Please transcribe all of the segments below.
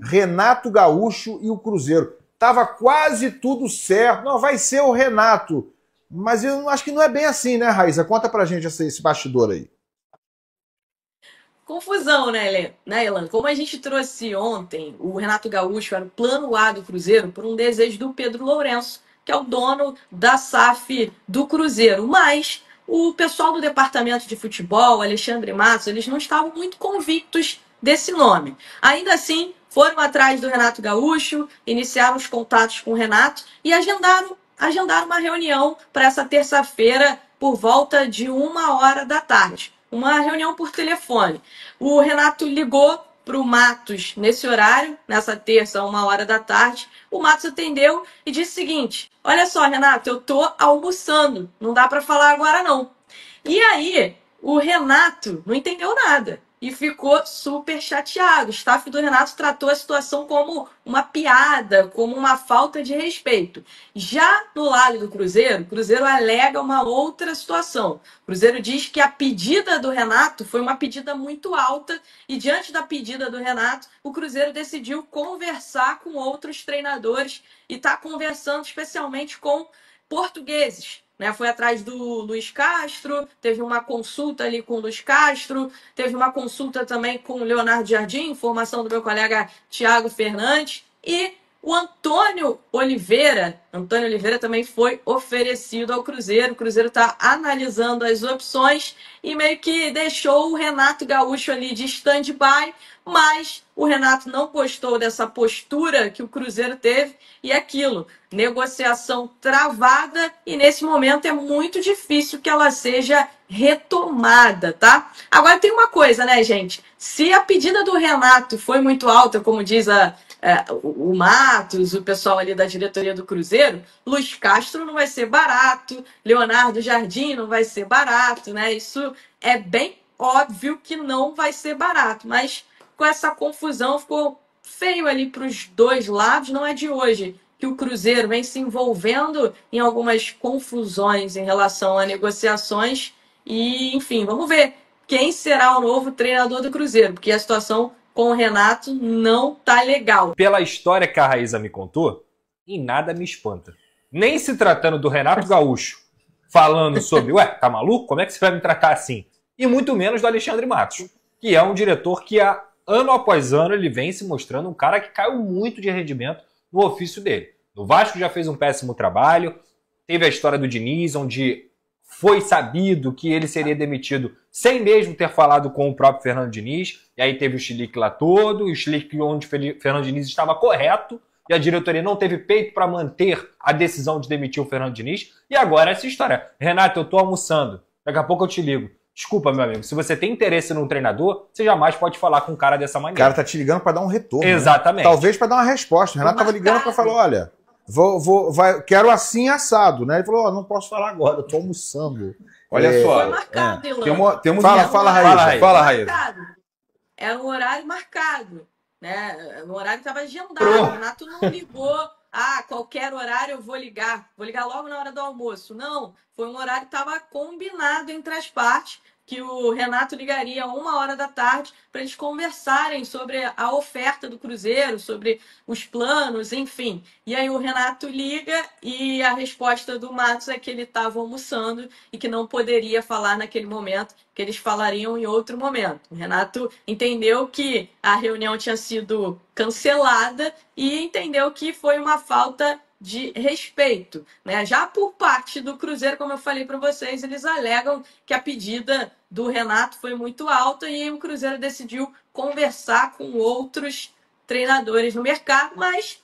Renato Gaúcho e o Cruzeiro. Tava quase tudo certo. Não, vai ser o Renato. Mas eu acho que não é bem assim, né, Raíssa? Conta pra gente esse bastidor aí. Confusão, né, Elan? Como a gente trouxe ontem, o Renato Gaúcho era o plano A do Cruzeiro por um desejo do Pedro Lourenço, que é o dono da SAF do Cruzeiro. Mas o pessoal do departamento de futebol, Alexandre Matos, eles não estavam muito convictos desse nome. Ainda assim, foram atrás do Renato Gaúcho, iniciaram os contatos com o Renato e agendaram uma reunião para essa terça-feira por volta de 1 hora da tarde. Uma reunião por telefone. O Renato ligou para o Matos nesse horário, nessa terça, 1 hora da tarde. O Matos atendeu e disse o seguinte: olha só, Renato, eu tô almoçando, não dá para falar agora não. E aí, o Renato não entendeu nada e ficou super chateado. O staff do Renato tratou a situação como uma piada, como uma falta de respeito. Já no lado do Cruzeiro, o Cruzeiro alega uma outra situação. O Cruzeiro diz que a pedida do Renato foi uma pedida muito alta e, diante da pedida do Renato, o Cruzeiro decidiu conversar com outros treinadores e está conversando especialmente com portugueses. Né? Foi atrás do Luiz Castro, teve uma consulta ali com o Luiz Castro, teve uma consulta também com o Leonardo Jardim, informação do meu colega Thiago Fernandes, e o Antônio Oliveira também foi oferecido ao Cruzeiro. O Cruzeiro está analisando as opções e meio que deixou o Renato Gaúcho ali de stand-by, mas o Renato não gostou dessa postura que o Cruzeiro teve e aquilo, negociação travada e nesse momento é muito difícil que ela seja retomada, tá? Agora tem uma coisa, né, gente? Se a pedida do Renato foi muito alta, como diz o Matos, o pessoal ali da diretoria do Cruzeiro, Luiz Castro não vai ser barato, Leonardo Jardim não vai ser barato, né? Isso é bem óbvio que não vai ser barato, mas com essa confusão ficou feio ali para os dois lados, não é de hoje que o Cruzeiro vem se envolvendo em algumas confusões em relação a negociações e, enfim, vamos ver quem será o novo treinador do Cruzeiro, porque a situação com o Renato não tá legal. Pela história que a Raíssa me contou, em nada me espanta. Nem se tratando do Renato Gaúcho, falando sobre, ué, tá maluco? Como é que você vai me tratar assim? E muito menos do Alexandre Matos, que é um diretor que ano após ano ele vem se mostrando um cara que caiu muito de rendimento no ofício dele. No Vasco já fez um péssimo trabalho, teve a história do Diniz, onde foi sabido que ele seria demitido sem mesmo ter falado com o próprio Fernando Diniz, e aí teve o chilique lá todo, o chilique onde o Fernando Diniz estava correto, e a diretoria não teve peito para manter a decisão de demitir o Fernando Diniz, e agora essa história. Renato, eu tô almoçando, daqui a pouco eu te ligo. Desculpa, meu amigo, se você tem interesse num treinador, você jamais pode falar com um cara dessa maneira. O cara tá te ligando para dar um retorno. Exatamente. Né? Talvez para dar uma resposta. O Renato tava ligando para falar, olha, quero assim assado, né? Ele falou, não posso falar agora, eu tô almoçando. Olha só. Foi marcado, Fala, Raíssa. Fala, Raíssa. Era um horário marcado, né? O horário estava agendado. O Renato não ligou. Qualquer horário eu vou ligar logo na hora do almoço. Não, foi um horário que estava combinado entre as partes, que o Renato ligaria 1 hora da tarde para eles conversarem sobre a oferta do Cruzeiro, sobre os planos, enfim. E aí o Renato liga e a resposta do Matos é que ele estava almoçando e que não poderia falar naquele momento, que eles falariam em outro momento. O Renato entendeu que a reunião tinha sido cancelada e entendeu que foi uma falta de respeito, né? Já por parte do Cruzeiro, como eu falei para vocês, eles alegam que a pedida do Renato foi muito alta e o Cruzeiro decidiu conversar com outros treinadores no mercado, mas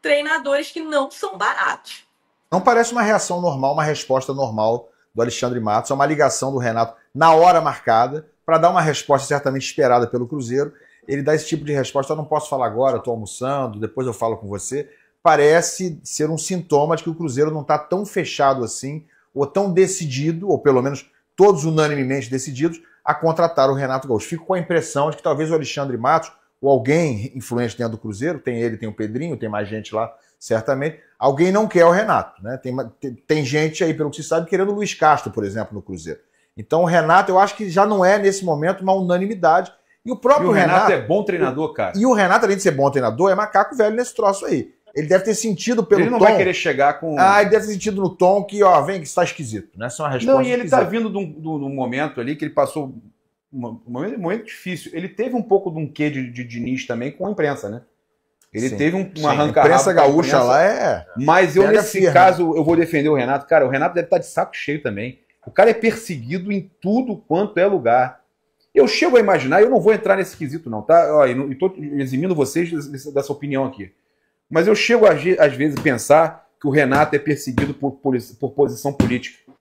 treinadores que não são baratos. Não parece uma reação normal, uma resposta normal do Alexandre Matos, é uma ligação do Renato na hora marcada para dar uma resposta certamente esperada pelo Cruzeiro. Ele dá esse tipo de resposta, eu não posso falar agora, eu estou almoçando, depois eu falo com você. Parece ser um sintoma de que o Cruzeiro não está tão fechado assim, ou tão decidido, ou pelo menos todos unanimemente decididos, a contratar o Renato Gaúcho. Fico com a impressão de que talvez o Alexandre Matos, ou alguém influente dentro do Cruzeiro, tem ele, tem o Pedrinho, tem mais gente lá, certamente, alguém não quer o Renato. Né? Tem gente aí, pelo que se sabe, querendo o Luiz Castro, por exemplo, no Cruzeiro. Então o Renato, eu acho que já não é, nesse momento, uma unanimidade, E o próprio E o Renato Renato é bom treinador, cara. E o Renato, além de ser bom treinador, é macaco velho nesse troço aí. Ele deve ter sentido pelo tom. Ele não vai querer chegar com... Ele deve ter sentido no tom que, ó, vem que está esquisito. Né? Essa é uma resposta Não, e ele esquisita. tá vindo de um momento ali que ele passou um momento difícil. Ele teve um pouco de um quê de Diniz também com a imprensa, né? Ele Sim. teve uma A arranca-rabo imprensa com a gaúcha imprensa. lá é... Mas eu, Pega nesse firme. caso, eu vou defender o Renato. Cara, o Renato deve estar de saco cheio também. O cara é perseguido em tudo quanto é lugar. Eu chego a imaginar, eu não vou entrar nesse quesito não, tá? Ó, e estou eximindo vocês dessa opinião aqui. Mas eu chego, às vezes, a pensar que o Renato é perseguido por posição política.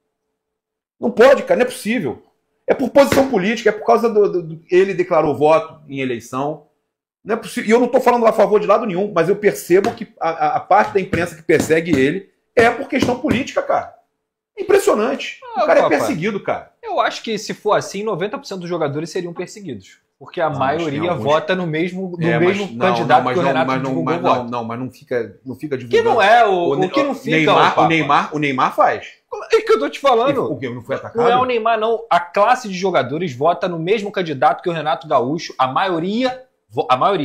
Não pode, cara, não é possível. É por posição política, é por causa ele declarou voto em eleição. Não é possível. E eu não estou falando a favor de lado nenhum, mas eu percebo que a parte da imprensa que persegue ele é por questão política, cara. Impressionante. O cara é perseguido, cara. Eu acho que se for assim, 90% dos jogadores seriam perseguidos. Porque a Não, maioria alguns... vota no mesmo candidato que o Renato divulgou o voto. Mas não fica divulgando. Que não é o que não fica. O Neymar faz. É que eu tô te falando. O que não foi atacado? Não é o Neymar, não. A classe de jogadores vota no mesmo candidato que o Renato Gaúcho. A maioria,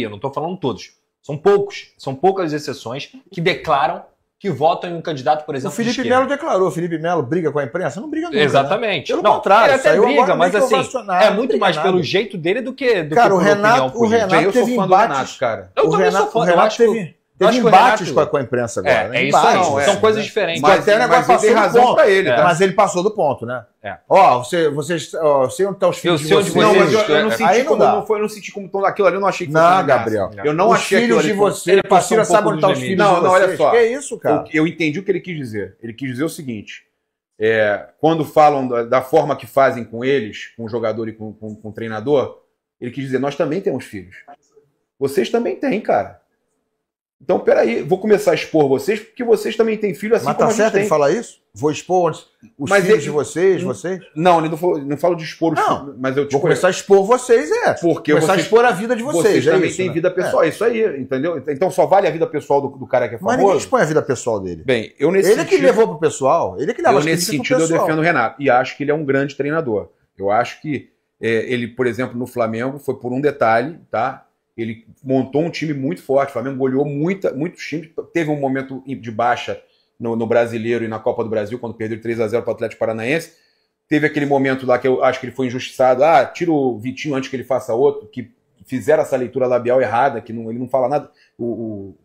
não tô falando todos. São poucos, são poucas exceções que declaram que votam em um candidato, por exemplo, O Felipe Melo declarou. O Felipe Melo briga com a imprensa? Não briga nunca. Exatamente. Né? Pelo contrário, ele até saiu briga, agora mas meio que assim, ovacionado, é muito não mais briga pelo nada. jeito dele do que Cara, por opinião política. o Renato eu sou teve fã do embates, Renato, cara. Eu também sou fã. O Renato teve embates com a imprensa agora. Né? É isso Embates, aí. né? São coisas diferentes. Mas até o negócio ele tem passou do razão ponto. pra ele, tá? Mas ele passou do ponto, né? É. Ó, vocês sei onde estão os filhos de sei onde vocês. Não, vocês- mas eu não Aí senti não como dá. eu não senti como aquilo ali, eu não achei que fosse Não, uma ameaça. Gabriel. Eu não Os achei filhos aquilo de ali. vocês, ele passou Passira um sabe pouco onde estão dos os filhos limites. de Não, olha vocês. só. Que isso, cara? Eu entendi o que ele quis dizer. Ele quis dizer o seguinte: quando falam da forma que fazem com eles, com o jogador e com o treinador, ele quis dizer: nós também temos filhos. Vocês também têm, cara. Então, peraí, vou começar a expor vocês, porque vocês também têm filho, assim Mas como tá a gente certo tem. ele falar isso? Vou expor os Mas filhos ele- de vocês? Não, ele não falo de expor os Não, filhos, mas eu Vou começar a expor vocês, Porque começar a vocês- expor a vida de vocês, é também isso, têm né? vida pessoal. É isso aí, entendeu? Então só vale a vida pessoal do cara que é Mas famoso. ninguém expõe a vida pessoal dele. Bem, eu nesse Ele é que sentido, levou pro pessoal, ele é que leva eu as nesse críticas sentido pro eu pessoal. defendo o Renato. E acho que ele é um grande treinador. Eu acho que ele, por exemplo, no Flamengo, foi por um detalhe, tá? Ele montou um time muito forte. O Flamengo goleou muitos times. Teve um momento de baixa no Brasileiro e na Copa do Brasil, quando perdeu 3-0 para o Atlético Paranaense. Teve aquele momento lá que eu acho que ele foi injustiçado. Tira o Vitinho antes que ele faça outro, que fizeram essa leitura labial errada, que ele não fala nada. Como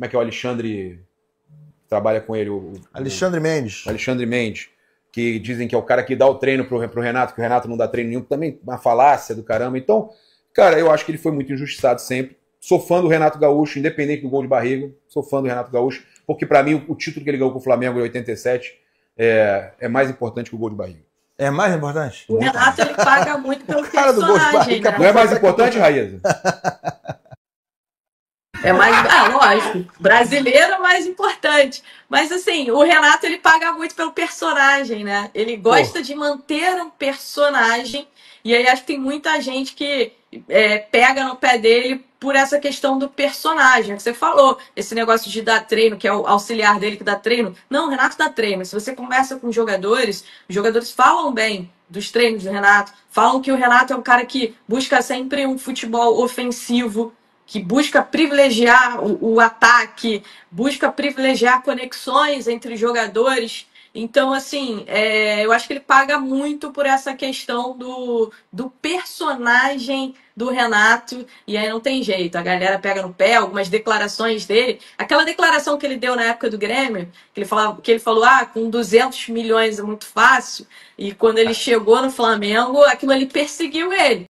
é que é o Alexandre trabalha com ele? Alexandre Mendes. Alexandre Mendes, que dizem que é o cara que dá o treino pro Renato, que o Renato não dá treino nenhum, também uma falácia do caramba. Então, cara, eu acho que ele foi muito injustiçado sempre. Sou fã do Renato Gaúcho, independente do gol de barriga. Sou fã do Renato Gaúcho, porque pra mim o título que ele ganhou com o Flamengo em 87 é mais importante que o gol de barriga. É mais importante? O Renato, ele paga muito pelo cara do gol de personagem, barriga, né? Não é mais importante, Raíza? É mais, lógico, brasileiro é mais importante. Mas assim, o Renato ele paga muito pelo personagem, né? Ele gosta de manter um personagem. E aí acho que tem muita gente que pega no pé dele por essa questão do personagem. Que você falou, esse negócio de dar treino, que é o auxiliar dele que dá treino. Não, o Renato dá treino. Se você conversa com os jogadores falam bem dos treinos do Renato, falam que o Renato é um cara que busca sempre um futebol ofensivo, que busca privilegiar o ataque, busca privilegiar conexões entre jogadores. Então, assim, eu acho que ele paga muito por essa questão do personagem do Renato, e aí não tem jeito, a galera pega no pé, algumas declarações dele. Aquela declaração que ele deu na época do Grêmio, que ele falou, com 200 milhões é muito fácil, e quando ele chegou no Flamengo, aquilo ali perseguiu ele.